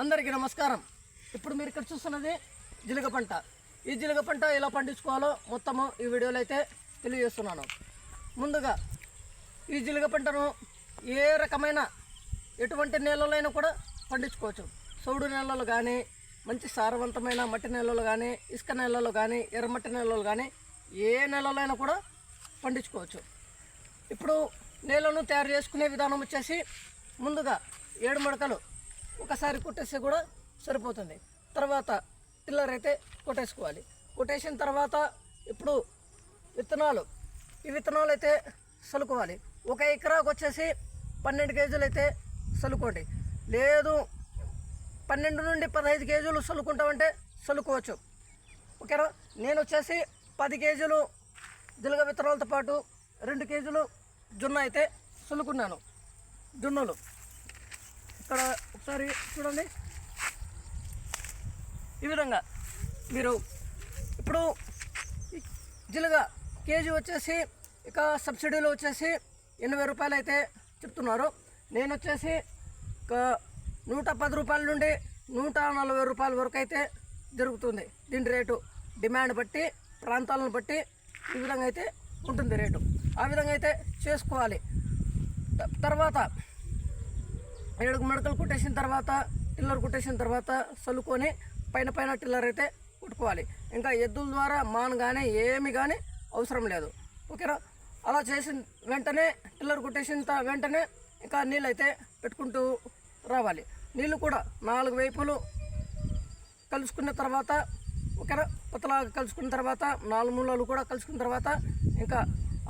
అందరికీ నమస్కారం. ఇప్పుడు మీరు ఇక్కడ చూస్తున్నది జీలగ పంట. ఈ జీలగ పంట ఎలా పండించుకోవాలో మొత్తము ఈ వీడియోలో అయితే తెలియజేస్తున్నాను. ముందుగా ఈ జీలగ పంటను ఏ రకమైన ఎటువంటి నేలలైనా కూడా పండించుకోవచ్చు. సౌడు నేలలు కానీ, మంచి సారవంతమైన మట్టి నేలలు కానీ, ఇసుక నేలలు కానీ, ఎర్రమట్టి నేలలు కానీ ఏ నేలలైనా కూడా పండించుకోవచ్చు. ఇప్పుడు నేలను తయారు చేసుకునే విధానం వచ్చేసి ముందుగా 7 మడకలు ఒకసారి కొట్టేస్తే కూడా సరిపోతుంది. తర్వాత టిల్లర్ అయితే కొట్టేసుకోవాలి. కొట్టేసిన తర్వాత ఇప్పుడు ఈ విత్తనాలు అయితే చల్లుకోవాలి. 1 ఎకరాకు వచ్చేసి 12 కేజీలు అయితే చల్లుకోండి. లేదు 12 నుండి 15 కేజీలు చల్లుకుంటామంటే చల్లుకోవచ్చు. ఓకేనా? నేను వచ్చేసి 10 కేజీలు జీలగ విత్తనాలతో పాటు 2 కేజీలు జొన్న అయితే చల్లుకున్నాను. జొన్నలు ఇక్కడ ఒకసారి చూడండి. ఈ విధంగా మీరు ఇప్పుడు జీలగ కేజీ వచ్చేసి ఇక సబ్సిడీలో వచ్చేసి 80 రూపాయలు అయితే చెప్తున్నారు. నేను వచ్చేసి ఒక 110 రూపాయల నుండి 140 రూపాయల వరకు అయితే జరుగుతుంది. దీని రేటు డిమాండ్ బట్టి, ప్రాంతాలను బట్టి ఈ విధంగా అయితే ఉంటుంది రేటు. ఆ విధంగా అయితే చేసుకోవాలి. తర్వాత 7 మడకలు కొట్టేసిన తర్వాత టిల్లర్ కొట్టేసిన తర్వాత చల్లుకొని పైన టిల్లర్ అయితే కొట్టుకోవాలి. ఇంకా ఎద్దుల ద్వారా మాన్ కానీ ఏమి కానీ అవసరం లేదు. ఓకేనా? అలా చేసిన వెంటనే టిల్లర్ కొట్టేసిన వెంటనే ఇంకా నీళ్ళు అయితే పెట్టుకుంటూ రావాలి. నీళ్ళు కూడా 4 వైపులు కలుసుకున్న తర్వాత, ఓకేనా, పతలాగా కలుసుకున్న తర్వాత 4 మూలలు కూడా కలుసుకున్న తర్వాత ఇంకా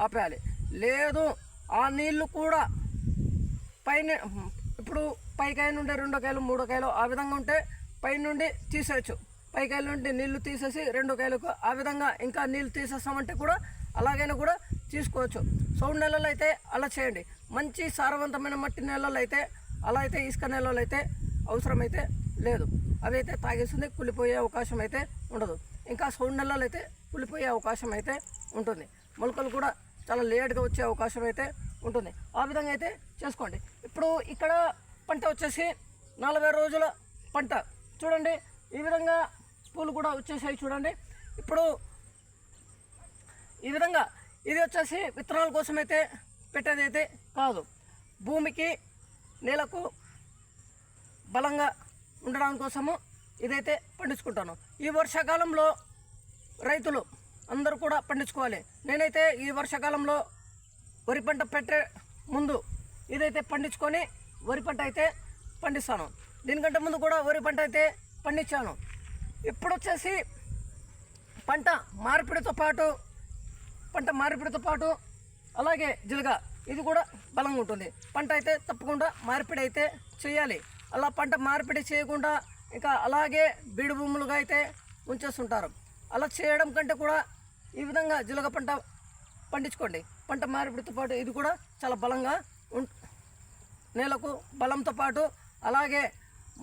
ఆపేయాలి. లేదు ఆ నీళ్ళు కూడా పైన ఇప్పుడు పైకాయ నుండి 2 కాయలు 3 కాయలు ఆ విధంగా ఉంటే పై నుండి తీసేయచ్చు. పైకాయల నుండి నీళ్లు తీసేసి 2 కాయలకు ఆ విధంగా ఇంకా నీళ్ళు తీసేస్తామంటే కూడా అలాగైనా కూడా తీసుకోవచ్చు. సౌండ్ నెలలు అయితే అలా చేయండి. మంచి సారవంతమైన మట్టి నేలలు అయితే అలా అయితే, ఇసుక నేలలు అయితే అవసరమైతే లేదు. అవి అయితే తాగేస్తుంది, కుళ్ళిపోయే అవకాశం అయితే ఉండదు. ఇంకా సౌండ్ నెలలు అయితే కుళ్ళిపోయే అవకాశం అయితే ఉంటుంది. మొలకలు కూడా చాలా లేట్గా వచ్చే అవకాశం అయితే ఉంటుంది. ఆ విధంగా అయితే చేసుకోండి. ఇప్పుడు ఇక్కడ పంట వచ్చేసి 40 రోజుల పంట. చూడండి ఈ విధంగా పూలు కూడా వచ్చేసాయి. చూడండి ఇప్పుడు ఈ విధంగా ఇది వచ్చేసి విత్తనాల కోసం అయితే పెట్టేది అయితే కాదు. భూమికి నేలకు బలంగా ఉండడం కోసము ఇదైతే పండించుకుంటాను. ఈ వర్షాకాలంలో రైతులు అందరూ కూడా పండించుకోవాలి. నేనైతే ఈ వర్షాకాలంలో వరి పంట పెట్టే ముందు ఇదైతే పండించుకొని వరి పంట అయితే పండిస్తాను. దీనికంటే ముందు కూడా వరి పంట అయితే పండించాను. ఇప్పుడు వచ్చేసి పంట మార్పిడితో పాటు అలాగే జీలగ ఇది కూడా బలంగా ఉంటుంది. పంట అయితే తప్పకుండా మార్పిడి అయితే చేయాలి. అలా పంట మార్పిడి చేయకుండా ఇంకా అలాగే బీడు భూములుగా అయితే ఉంచేస్తుంటారు. అలా చేయడం కంటే కూడా ఈ విధంగా జీలగ పంట పండించుకోండి. పంట మార్పిడితో పాటు ఇది కూడా చాలా బలంగా నేలకు బలంతో పాటు అలాగే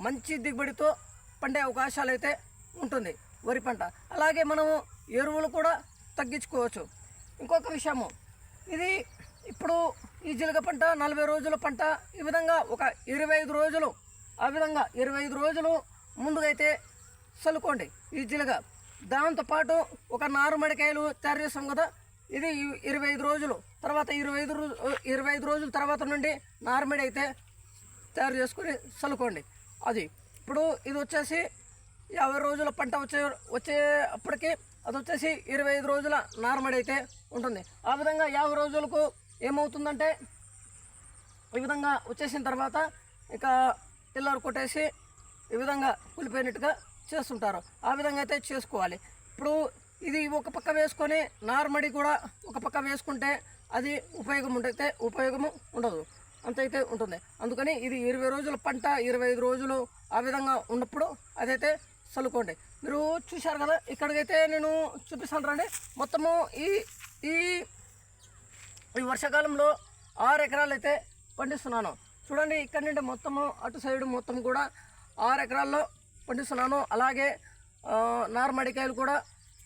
మంచి దిగుబడితో పండే అవకాశాలు అయితే ఉంటుంది వరి పంట. అలాగే మనము ఎరువులు కూడా తగ్గించుకోవచ్చు. ఇంకొక విషయము, ఇది ఇప్పుడు ఈ జీలగ పంట 40 రోజుల పంట. ఈ విధంగా ఒక 25 రోజులు, ఆ విధంగా 25 రోజులు ముందుగైతే చల్లుకోండి ఈ జీలగ. దాంతోపాటు ఒక నారుమడికాయలు తయారు చేస్తాం కదా, ఇది 25 రోజులు తర్వాత 25 రోజుల తర్వాత నుండి నారుమడి అయితే తయారు చేసుకొని చల్లుకోండి. అది ఇప్పుడు ఇది వచ్చేసి 50 రోజుల పంట వచ్చేప్పటికి అది వచ్చేసి 25 రోజుల నారుమడి అయితే ఉంటుంది. ఆ విధంగా 50 రోజులకు ఏమవుతుందంటే ఈ విధంగా వచ్చేసిన తర్వాత ఇక టిల్లర్ కొట్టేసి ఈ విధంగా కూలిపోయినట్టుగా చేస్తుంటారు. ఆ విధంగా అయితే చేసుకోవాలి. ఇప్పుడు ఇది ఒక పక్క వేసుకొని నార్మడి కూడా ఒక పక్క వేసుకుంటే అది ఉపయోగము ఉండదు, అంతైతే ఉంటుంది. అందుకని ఇది 20 రోజుల పంట, 25 రోజులు ఆ విధంగా ఉన్నప్పుడు అదైతే చల్లుకోండి. మీరు చూశారు కదా, ఇక్కడికైతే నేను చూపిస్తాను రండి. మొత్తము ఈ వర్షాకాలంలో 6 ఎకరాలు అయితే పండిస్తున్నాను. చూడండి ఇక్కడ నుండి మొత్తము అటు సైడు మొత్తం కూడా 6 ఎకరాల్లో పండిస్తున్నాను. అలాగే నార్మడికాయలు కూడా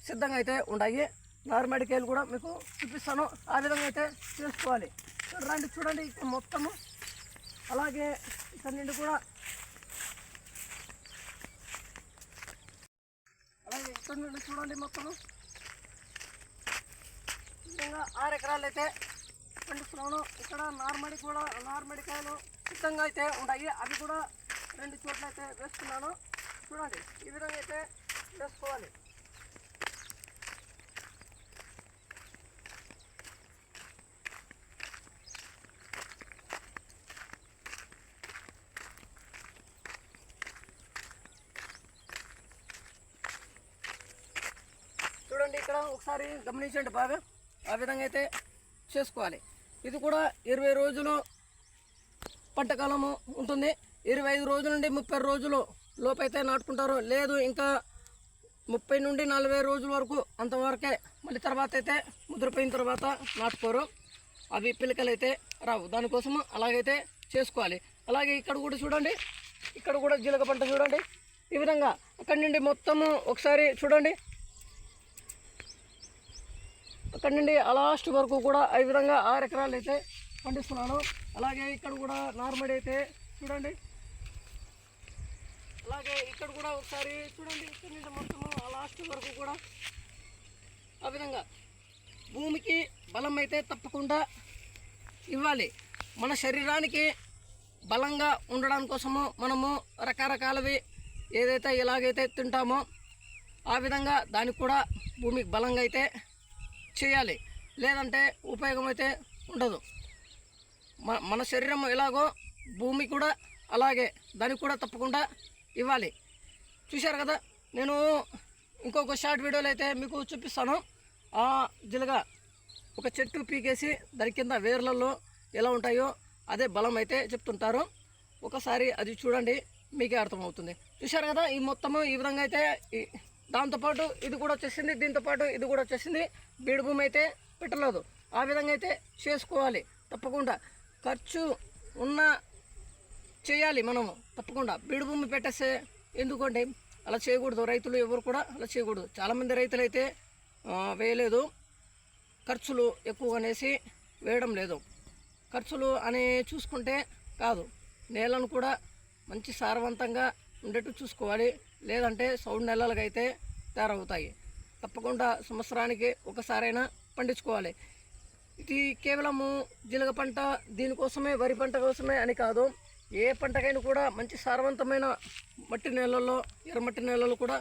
సిద్ధంగా అయితే ఉన్నాయి. నార్మడికాయలు కూడా మీకు చూపిస్తాను. ఆ విధంగా అయితే చేసుకోవాలి. చూడండి ఇక్కడ మొత్తము అలాగే ఇక్కడ నుండి కూడా ఇక్కడ నుండి చూడండి మొత్తము ఈ విధంగా 6 ఎకరాలు అయితే పండిస్తున్నాను. ఇక్కడ నార్మడికాయలు సిద్ధంగా అయితే ఉన్నాయి. అవి కూడా 2 చోట్ల అయితే వేస్తున్నాను. చూడండి ఈ విధంగా అయితే వేసుకోవాలి. చూడండి ఇక్కడ ఒకసారి గమనించండి బాగా. ఆ విధంగా అయితే చేసుకోవాలి. ఇది కూడా 20 రోజులు పంటకాలము ఉంటుంది. 25 రోజుల నుండి 30 రోజులు లోపైతే నాటుకుంటారు. లేదు ఇంకా 30 నుండి 40 రోజుల వరకు అంతవరకే. మళ్ళీ తర్వాత అయితే ముద్రపోయిన తర్వాత నాటుకోరు. అవి పిలకలు అయితే రావు. దానికోసము అలాగైతే చేసుకోవాలి. అలాగే ఇక్కడ కూడా చూడండి, ఇక్కడ కూడా జీలక పంట చూడండి. ఈ విధంగా అక్కడి నుండి మొత్తము ఒకసారి చూడండి, అక్కడి నుండి లాస్ట్ వరకు కూడా ఈ విధంగా 6 ఎకరాలు అయితే పండిస్తున్నాను. అలాగే ఇక్కడ కూడా నార్మల్ అయితే చూడండి. అలాగే ఇక్కడ కూడా ఒకసారి చూడండి, ఇక్కడ నుండి మొత్తము లాస్ట్ వరకు కూడా ఆ విధంగా భూమికి బలం అయితే తప్పకుండా ఇవ్వాలి. మన శరీరానికి బలంగా ఉండడం కోసము మనము రకరకాలవి ఏదైతే ఎలాగైతే తింటామో ఆ విధంగా దానికి కూడా భూమికి బలంగా అయితే చేయాలి. లేదంటే ఉపయోగం అయితే ఉండదు. మన శరీరం ఎలాగో భూమి కూడా అలాగే దానికి కూడా తప్పకుండా ఇవ్వాలి. చూశారు కదా, నేను ఇంకొక షార్ట్ వీడియోలో అయితే మీకు చూపిస్తాను. ఆ జిలగ ఒక చెట్టు పీకేసి దాని కింద వేర్లలో ఎలా ఉంటాయో అదే బలం అయితే చెప్తుంటారు. ఒకసారి అది చూడండి, మీకే అర్థమవుతుంది. చూశారు కదా, ఈ మొత్తము ఈ విధంగా అయితే దాంతోపాటు ఇది కూడా వచ్చేసింది, దీంతోపాటు ఇది కూడా వచ్చేసింది. బీడు భూమి అయితే పెట్టలేదు. ఆ విధంగా అయితే చేసుకోవాలి. తప్పకుండా ఖర్చు ఉన్న చేయాలి మనము. తప్పకుండా బీడు భూమి పెట్టేస్తే ఎందుకంటే అలా చేయకూడదు. రైతులు ఎవరు కూడా అలా చేయకూడదు. చాలామంది రైతులు అయితే వేయలేదు, ఖర్చులు ఎక్కువ అనేసి వేయడం లేదు. ఖర్చులు అని చూసుకుంటే కాదు, నేలను కూడా మంచి సారవంతంగా ఉండేట్టు చూసుకోవాలి. లేదంటే సౌడు నెలలకైతే తయారవుతాయి. తప్పకుండా సంవత్సరానికి ఒకసారైనా పండించుకోవాలి. ఇది కేవలము జీలగ పంట దీనికోసమే, వరి పంట కోసమే అని కాదు. ఏ పంటకైనా కూడా మంచి సారవంతమైన మట్టి నేలల్లో, ఎర్రమట్టి నేలల్లో కూడా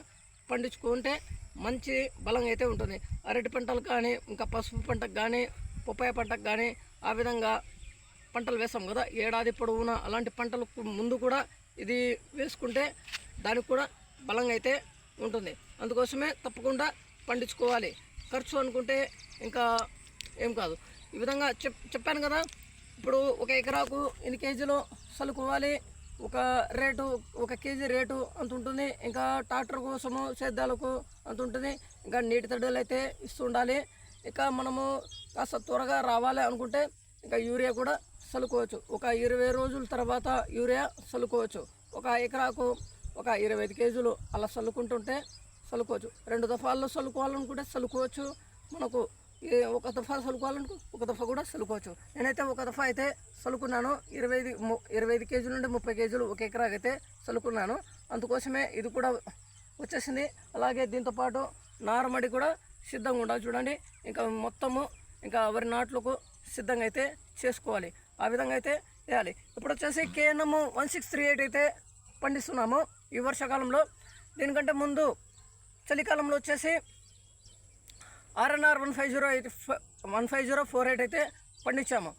పండించుకుంటే మంచి బలంగా అయితే ఉంటుంది. అరటి పంటలు కానీ, ఇంకా పసుపు పంటకు కానీ, పప్పాయ పంటకు కానీ ఆ విధంగా పంటలు వేస్తాం కదా ఏడాది పొడవునా. అలాంటి పంటలకు ముందు కూడా ఇది వేసుకుంటే దానికి కూడా బలంగా అయితే ఉంటుంది. అందుకోసమే తప్పకుండా పండించుకోవాలి. ఖర్చు అనుకుంటే ఇంకా ఏం కాదు. ఈ విధంగా చెప్పాను కదా. ఇప్పుడు 1 ఎకరాకు ఎన్ని కేజీలు చల్లుకోవాలి, ఒక కేజీ రేటు అంత ఉంటుంది. ఇంకా ట్రాక్టర్ కోసము సేద్యాలకు అంత ఉంటుంది. ఇంకా నీటి తడులు అయితే ఇస్తూ ఉండాలి. ఇక మనము కాస్త త్వరగా రావాలి అనుకుంటే ఇంకా యూరియా కూడా చల్లుకోవచ్చు. ఒక 20 రోజుల తర్వాత యూరియా చల్లుకోవచ్చు. 1 ఎకరాకు ఒక 25 కేజీలు అలా చల్లుకుంటుంటే చల్లుకోవచ్చు. 2 దఫాల్లో చల్లుకోవాలనుకుంటే చల్లుకోవచ్చు. మనకు ఒక దఫా చల్లుకోవాలనుకో ఒక దఫా కూడా చల్లుకోవచ్చు. నేనైతే ఒక దఫా అయితే చల్లుకున్నాను. 25 కేజీల నుండి 30 కేజీలు 1 ఎకరాకి అయితే చల్లుకున్నాను. అందుకోసమే ఇది కూడా వచ్చేసింది. అలాగే దీంతోపాటు నారుమడి కూడా సిద్ధంగా ఉండాలి. చూడండి, ఇంకా మొత్తము ఇంకా వరి నాట్లకు సిద్ధంగా అయితే చేసుకోవాలి. ఆ విధంగా అయితే వేయాలి. ఇప్పుడు వచ్చేసి KNM 1638 అయితే పండిస్తున్నాము ఈ వర్షాకాలంలో. దీనికంటే ముందు చలికాలంలో వచ్చేసి RNR 15048 అయితే పండించాము.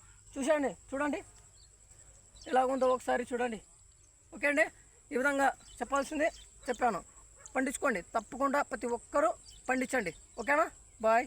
చూడండి ఎలాగుందో ఒకసారి చూడండి. ఓకే అండి, ఈ విధంగా చెప్పాల్సిందే చెప్పాను. పండించుకోండి, తప్పకుండా ప్రతి ఒక్కరూ పండించండి. ఓకేనా, బాయ్.